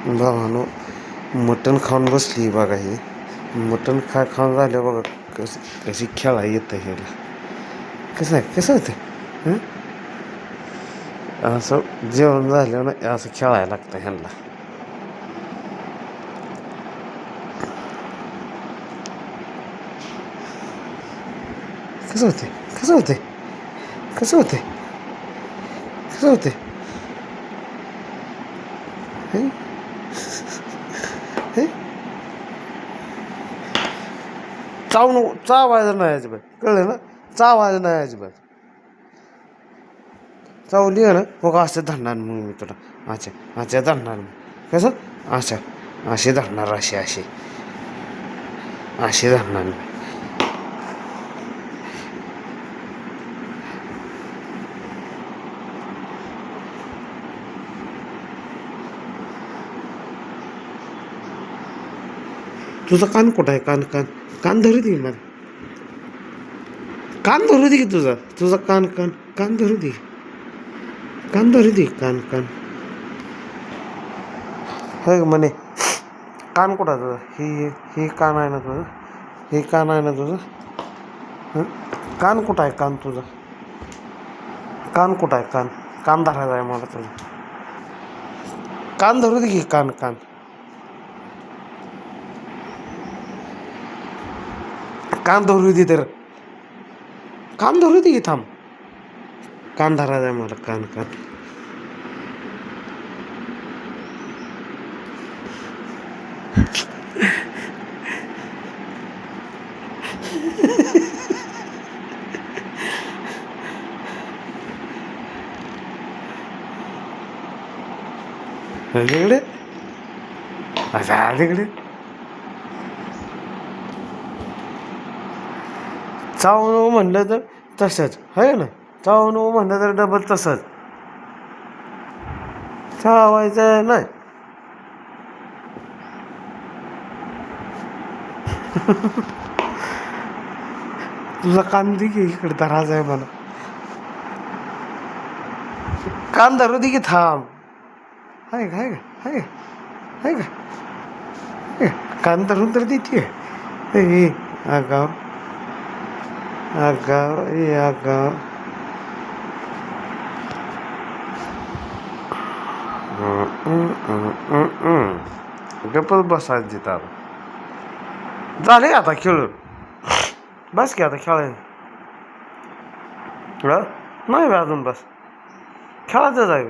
भावानो मटण खाऊन बसली बघा ही. मटण खाऊन झालं बघा कशी खेळा येतं ह्याला. कसं होतं असं जेवण झालं ना असं खेळायला लागतं ह्यांना. कसं होते कसं होते कसं होते कसं होते चावायचं नाही अजिबात, कळलं ना? चावायचं नाही अजिबात. चावली आहे ना मग असं धरणार मग मी तुला. अच्छा धरणार मग कसं अच्छा असे धरणार असे धरणार मी. तुझा कान कुठं आहे? कान धरू दे मला. कान धरू दे की तुझा कान धरू दे. कान होय म्हणे. कान कुठं आहे तुझं? ही कान आहे ना तुझं? हे कान आहे ना तुझं? कान कुठं आहे? कान तुझा कान कुठं आहे? कान धरायचा आहे मला तुझं. कान धरू दे की कान धरू दे तर. कान धरू दे की थांब. कान धरायचा आहे मला कान तिकडे तिकडे चावून म्हणलं तर तसंच आहे ना. चावून म्हणलं तर डबल तसंच चावायचं नाही. तुझा कान दे की इकडे धरायचा आहे मला. कान धरू दे की थांब. आहे का कान धरून तर देते. आगाव गप्पच बसायचं तिथं. झाले आता खेळून बस की आता खेळायचं नाही अजून बस खेळायचं जाय.